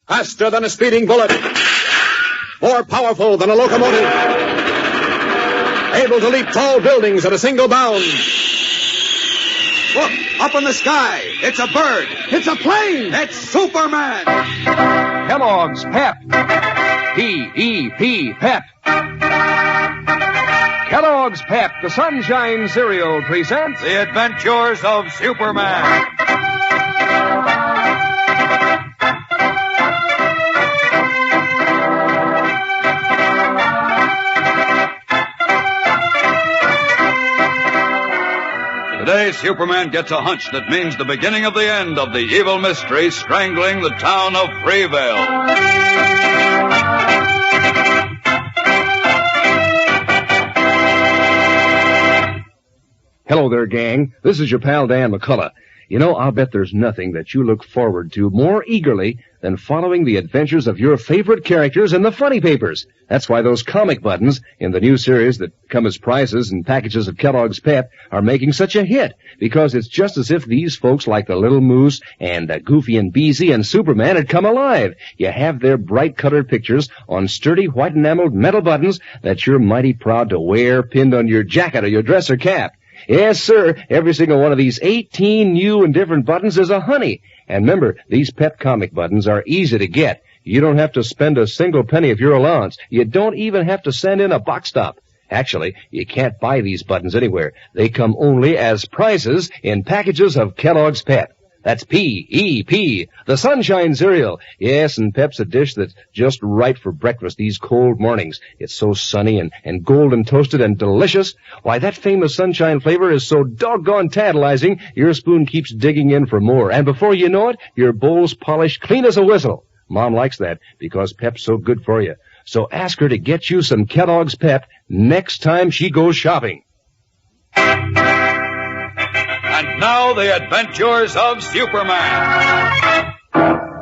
Faster than a speeding bullet. More powerful than a locomotive. Able to leap tall buildings at a single bound. Look, up in the sky. It's a bird. It's a plane. It's Superman. Kellogg's Pep. P-E-P, Pep. Kellogg's Pep, the Sunshine Cereal, presents The Adventures of Superman. Today, Superman gets a hunch that means the beginning of the end of the evil mystery strangling the town of Freeville. Hello there, gang. This is your pal Dan McCullough. You know, I'll bet there's nothing that you look forward to more eagerly than following the adventures of your favorite characters in the funny papers. That's why those comic buttons in the new series that come as prizes and packages of Kellogg's Pep are making such a hit, because it's just as if these folks like the Little Moose and Goofy and Beezy and Superman had come alive. You have their bright-colored pictures on sturdy white enameled metal buttons that you're mighty proud to wear pinned on your jacket or your dress or cap. Yes, sir, every single one of these 18 new and different buttons is a honey. And remember, these Pep comic buttons are easy to get. You don't have to spend a single penny of your allowance. You don't even have to send in a box stop. Actually, you can't buy these buttons anywhere. They come only as prizes in packages of Kellogg's Pep. That's P-E-P, the Sunshine Cereal. Yes, and Pep's a dish that's just right for breakfast these cold mornings. It's so sunny and golden toasted and delicious. Why, that famous sunshine flavor is so doggone tantalizing, your spoon keeps digging in for more. And before you know it, your bowl's polished clean as a whistle. Mom likes that because Pep's so good for you. So ask her to get you some Kellogg's Pep next time she goes shopping. And now, the adventures of Superman.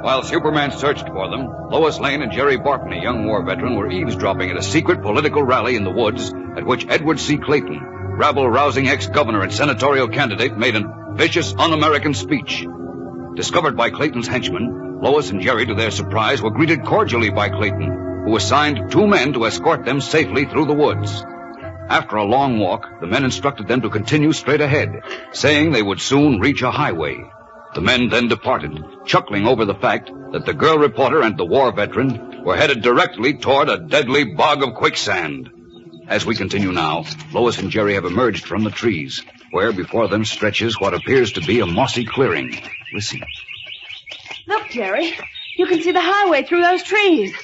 While Superman searched for them, Lois Lane and Jerry Barton, a young war veteran, were eavesdropping at a secret political rally in the woods at which Edward C. Clayton, rabble-rousing ex-governor and senatorial candidate, made a vicious, un-American speech. Discovered by Clayton's henchmen, Lois and Jerry, to their surprise, were greeted cordially by Clayton, who assigned 2 men to escort them safely through the woods. After a long walk, the men instructed them to continue straight ahead, saying they would soon reach a highway. The men then departed, chuckling over the fact that the girl reporter and the war veteran were headed directly toward a deadly bog of quicksand. As we continue now, Lois and Jerry have emerged from the trees, where before them stretches what appears to be a mossy clearing. Listen. Look, Jerry, you can see the highway through those trees.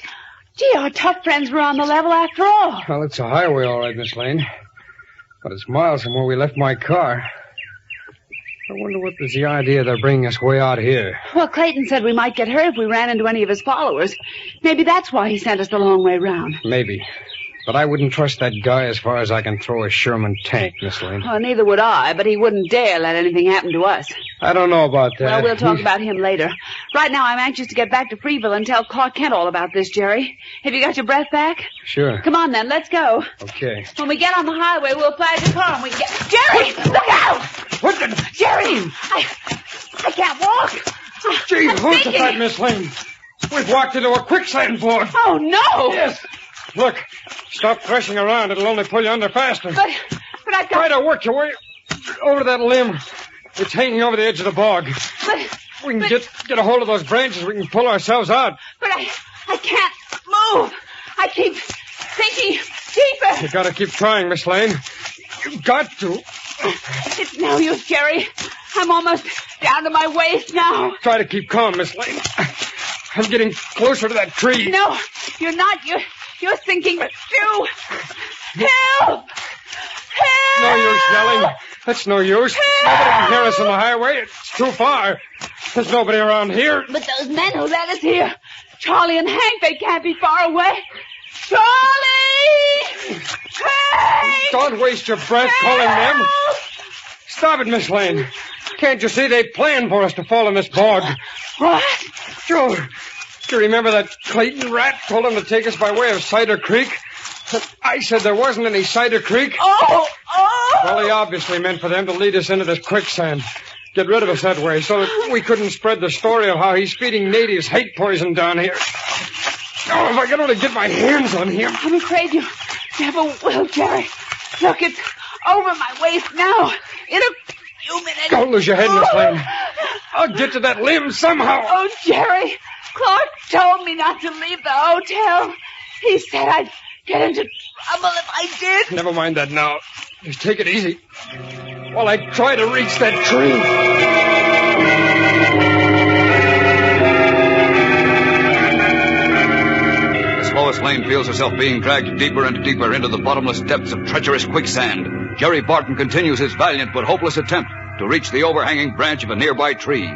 Gee, our tough friends were on the level after all. Well, it's a highway, all right, Miss Lane. But it's miles from where we left my car. I wonder what was the idea they're bringing us way out here. Well, Clayton said we might get hurt if we ran into any of his followers. Maybe that's why he sent us the long way round. Maybe. But I wouldn't trust that guy as far as I can throw a Sherman tank, Miss Lane. Well, neither would I, but he wouldn't dare let anything happen to us. I don't know about that. Well, we'll talk about him later. Right now, I'm anxious to get back to Freeville and tell Clark Kent all about this, Jerry. Have you got your breath back? Sure. Come on, then. Let's go. Okay. When we get on the highway, we'll flag the car and we get... Jerry! Look out! What the... Jerry! I can't walk. Gee, hold the fight, Miss Lane. We've walked into a quicksand board. Oh, no! Yes. Look, stop threshing around. It'll only pull you under faster. But I've got... Try to work your way over that limb. It's hanging over the edge of the bog. But we can get a hold of those branches. We can pull ourselves out. But I can't move. I keep sinking deeper. You gotta keep trying, Miss Lane. You've got to. It's no use, Jerry. I'm almost down to my waist now. Try to keep calm, Miss Lane. I'm getting closer to that tree. No, you're not. You're sinking too. Help! Help! No use yelling. That's no use. Nobody can hear us on the highway. It's too far. There's nobody around here. But those men who led us here, Charlie and Hank, they can't be far away. Charlie! Hank! Don't waste your breath calling them. Stop it, Miss Lane. Can't you see they planned for us to fall in this bog? What? Sure. Do you remember that Clayton rat told them to take us by way of Cider Creek? But I said there wasn't any Cider Creek. Oh! Well, he obviously meant for them to lead us into this quicksand. get rid of us that way so that we couldn't spread the story of how he's feeding natives hate poison down here. Oh, if I could only get my hands on him. I'm afraid you never will, Jerry. Look, it's over my waist now. In a few minutes. Don't lose your head, Miss Lane. I'll get to that limb somehow. Oh, Jerry, Clark told me not to leave the hotel. He said I'd get into trouble if I did. Never mind that now. Just take it easy while I try to reach that tree. As Lois Lane feels herself being dragged deeper and deeper into the bottomless depths of treacherous quicksand, Jerry Barton continues his valiant but hopeless attempt to reach the overhanging branch of a nearby tree,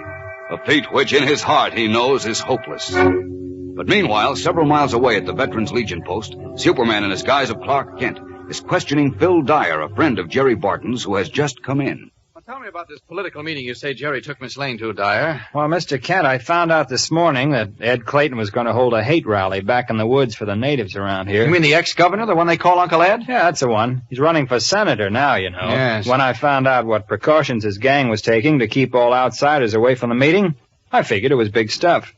a feat which in his heart he knows is hopeless. But meanwhile, several miles away at the Veterans Legion post, Superman in his guise of Clark Kent is questioning Phil Dyer, a friend of Jerry Barton's who has just come in. Well, tell me about this political meeting you say Jerry took Miss Lane to, Dyer. Well, Mr. Kent, I found out this morning that Ed Clayton was going to hold a hate rally back in the woods for the natives around here. You mean the ex-governor, the one they call Uncle Ed? Yeah, that's the one. He's running for senator now, you know. Yes. When I found out what precautions his gang was taking to keep all outsiders away from the meeting, I figured it was big stuff.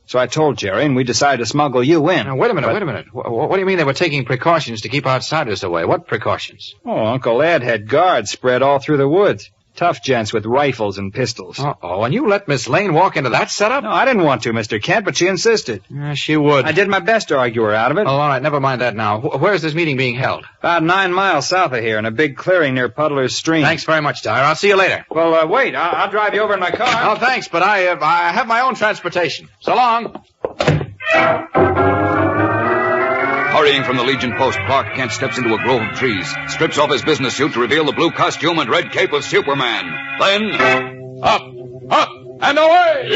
So I told Jerry, and we decided to smuggle you in. Now, wait a minute. What do you mean they were taking precautions to keep outsiders away? What precautions? Oh, Uncle Ed had guards spread all through the woods. Tough gents with rifles and pistols. Uh-oh, and you let Miss Lane walk into that setup? No, I didn't want to, Mr. Kent, but she insisted. She would. I did my best to argue her out of it. Oh, all right, never mind that now. Where's this meeting being held? About 9 miles south of here, in a big clearing near Puddler's Stream. Thanks very much, Dyer. I'll see you later. Well, wait. I'll drive you over in my car. Oh, thanks, but I have my own transportation. So long. Hurrying from the Legion post, Clark Kent steps into a grove of trees, strips off his business suit to reveal the blue costume and red cape of Superman. Then, up, and away!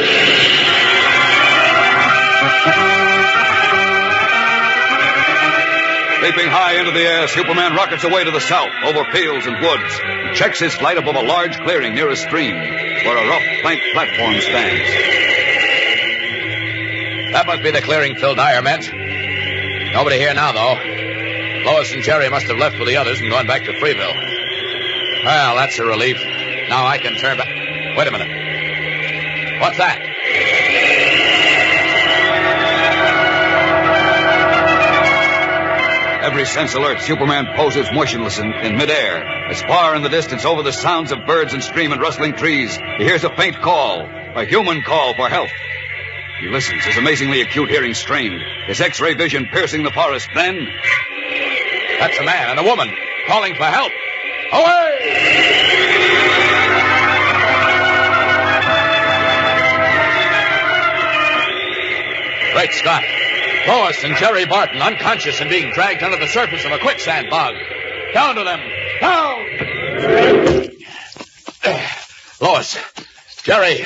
Leaping high into the air, Superman rockets away to the south, over fields and woods. He checks his flight above a large clearing near a stream, where a rough plank platform stands. That must be the clearing Phil Dyer meant. Nobody here now, though. Lois and Jerry must have left with the others and gone back to Freeville. Well, that's a relief. Now I can turn back. Wait a minute. What's that? Every sense alert, Superman poses motionless in midair. As far in the distance, over the sounds of birds and stream and rustling trees, he hears a faint call, a human call for help. He listens, his amazingly acute hearing strained, his X-ray vision piercing the forest. Then, that's a man and a woman calling for help. Away! Great Scott. Lois and Jerry Barton unconscious and being dragged under the surface of a quicksand bog. Down to them. Down! Lois. Jerry.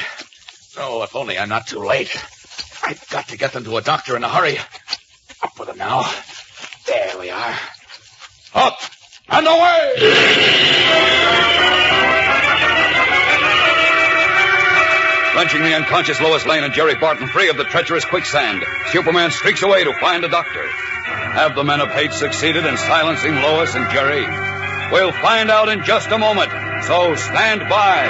Oh, if only I'm not too late. I've got to get them to a doctor in a hurry. Up with them now. There we are. Up and away! Wrenching the unconscious Lois Lane and Jerry Barton free of the treacherous quicksand, Superman streaks away to find a doctor. Have the men of hate succeeded in silencing Lois and Jerry? We'll find out in just a moment, so stand by.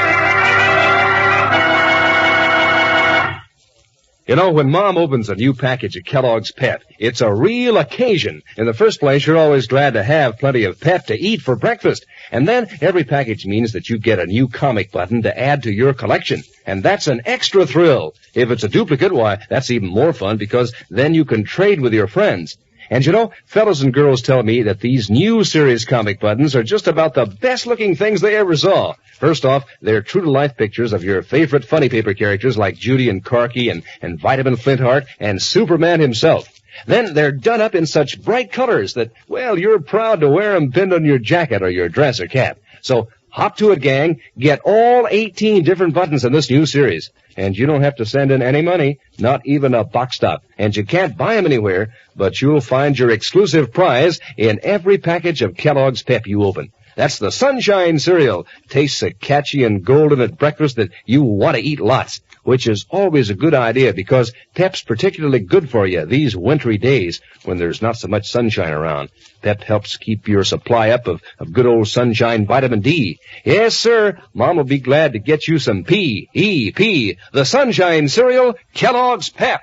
You know, when Mom opens a new package of Kellogg's Pep, it's a real occasion. In the first place, you're always glad to have plenty of Pep to eat for breakfast. And then every package means that you get a new comic button to add to your collection. And that's an extra thrill. If it's a duplicate, why, that's even more fun because then you can trade with your friends. And you know, fellas and girls tell me that these new series comic buttons are just about the best-looking things they ever saw. First off, they're true-to-life pictures of your favorite funny paper characters like Judy and Corky and Vitamin Flintheart and Superman himself. Then they're done up in such bright colors that, well, you're proud to wear them pinned on your jacket or your dress or cap. So hop to it, gang. Get all 18 different buttons in this new series. And you don't have to send in any money, not even a box stop. And you can't buy them anywhere, but you'll find your exclusive prize in every package of Kellogg's Pep you open. That's the Sunshine cereal. Tastes so catchy and golden at breakfast that you want to eat lots. which is always a good idea because Pep's particularly good for you these wintry days when there's not so much sunshine around. Pep helps keep your supply up of good old sunshine vitamin D. Yes, sir, Mom will be glad to get you some P.E.P., the sunshine cereal, Kellogg's Pep.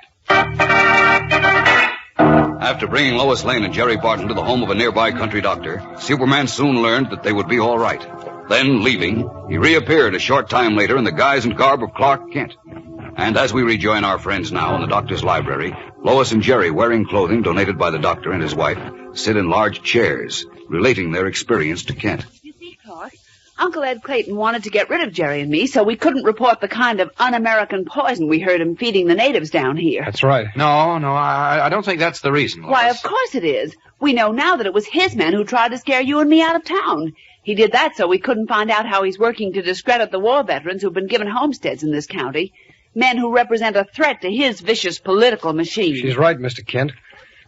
After bringing Lois Lane and Jerry Barton to the home of a nearby country doctor, Superman soon learned that they would be all right. Then, leaving, he reappeared a short time later in the guise and garb of Clark Kent. And as we rejoin our friends now in the doctor's library, Lois and Jerry, wearing clothing donated by the doctor and his wife, sit in large chairs, relating their experience to Kent. You see, Clark, Uncle Ed Clayton wanted to get rid of Jerry and me, so we couldn't report the kind of un-American poison we heard him feeding the natives down here. That's right. No, I don't think that's the reason, Lois. Why, of course it is. We know now that it was his men who tried to scare you and me out of town. He did that so we couldn't find out how he's working to discredit the war veterans who've been given homesteads in this county. Men who represent a threat to his vicious political machine. She's right, Mr. Kent.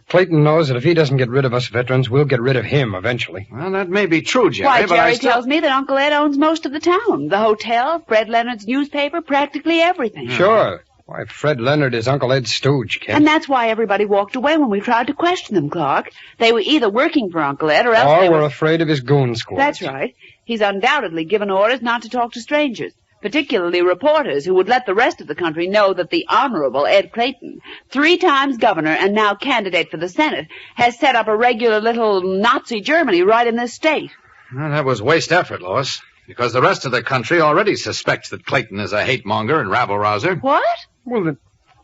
Clayton knows that if he doesn't get rid of us veterans, we'll get rid of him eventually. Well, that may be true, Jerry, Why, but Jerry tells me that Uncle Ed owns most of the town. The hotel, Fred Leonard's newspaper, practically everything. Sure. Why, Fred Leonard is Uncle Ed's stooge, Kent. And that's why everybody walked away when we tried to question them, Clark. They were either working for Uncle Ed or else Or they we're afraid of his goon squad. That's right. He's undoubtedly given orders not to talk to strangers, particularly reporters who would let the rest of the country know that the Honorable Ed Clayton, 3 times governor and now candidate for the Senate, has set up a regular little Nazi Germany right in this state. Well, that was waste effort, Lois, because the rest of the country already suspects that Clayton is a hate-monger and rabble-rouser. What? Well,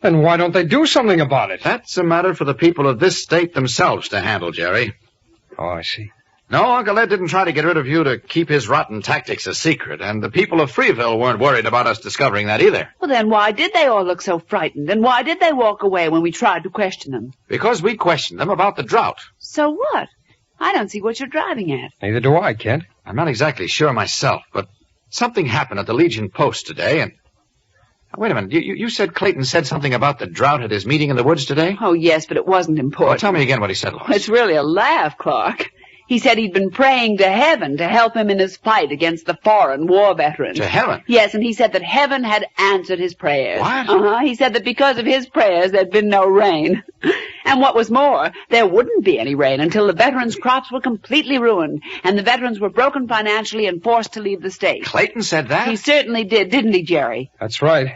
then why don't they do something about it? That's a matter for the people of this state themselves to handle, Jerry. Oh, I see. No, Uncle Ed didn't try to get rid of you to keep his rotten tactics a secret, and the people of Freeville weren't worried about us discovering that either. Well, then why did they all look so frightened? And why did they walk away when we tried to question them? Because we questioned them about the drought. So what? I don't see what you're driving at. Neither do I, Kent. I'm not exactly sure myself, but something happened at the Legion Post today, and... Wait a minute. You said Clayton said something about the drought at his meeting in the woods today? Oh, yes, but it wasn't important. Well, tell me again what he said, Lois. It's really a laugh, Clark. He said he'd been praying to heaven to help him in his fight against the foreign war veterans. To heaven? Yes, and he said that heaven had answered his prayers. What? He said that because of his prayers, there'd been no rain. And what was more, there wouldn't be any rain until the veterans' crops were completely ruined, and the veterans were broken financially and forced to leave the state. Clayton said that? He certainly did, didn't he, Jerry? That's right.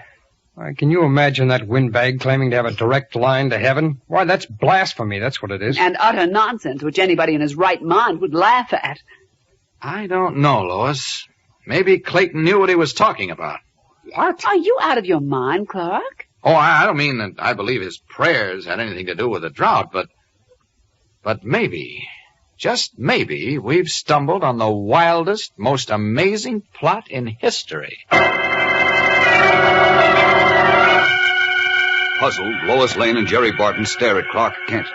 Why, can you imagine that windbag claiming to have a direct line to heaven? Why, that's blasphemy, that's what it is. And utter nonsense, which anybody in his right mind would laugh at. I don't know, Lois. Maybe Clayton knew what he was talking about. What? Are you out of your mind, Clark? Oh, I don't mean that I believe his prayers had anything to do with the drought, but maybe, just maybe, we've stumbled on the wildest, most amazing plot in history. Puzzled, Lois Lane and Jerry Barton stare at Clark Kent,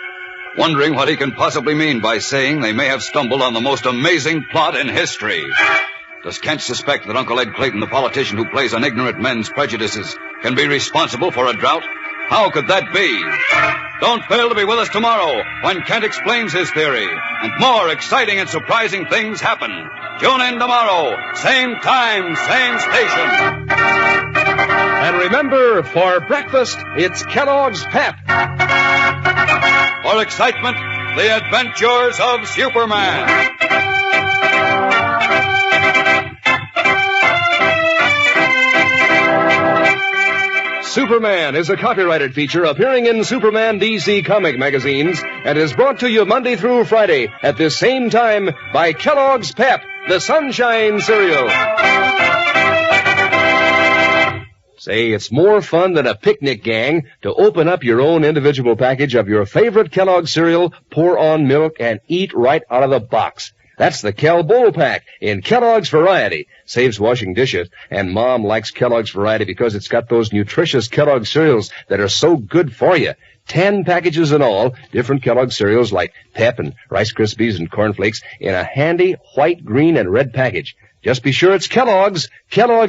wondering what he can possibly mean by saying they may have stumbled on the most amazing plot in history. Does Kent suspect that Uncle Ed Clayton, the politician who plays on ignorant men's prejudices, can be responsible for a drought? How could that be? Don't fail to be with us tomorrow when Kent explains his theory and more exciting and surprising things happen. Tune in tomorrow, same time, same station. And remember, for breakfast, it's Kellogg's Pep. For excitement, the adventures of Superman. Superman is a copyrighted feature appearing in Superman DC comic magazines and is brought to you Monday through Friday at this same time by Kellogg's Pep, the Sunshine Cereal. Say, it's more fun than a picnic, gang, to open up your own individual package of your favorite Kellogg's cereal, pour on milk, and eat right out of the box. That's the Kel Bowl Pack in Kellogg's Variety. Saves washing dishes, and Mom likes Kellogg's Variety because it's got those nutritious Kellogg's cereals that are so good for you. 10 packages in all, different Kellogg's cereals like Pep and Rice Krispies and Corn Flakes in a handy white, green, and red package. Just be sure it's Kellogg's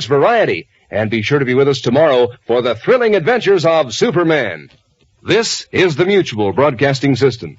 Variety. And be sure to be with us tomorrow for the thrilling adventures of Superman. This is the Mutual Broadcasting System.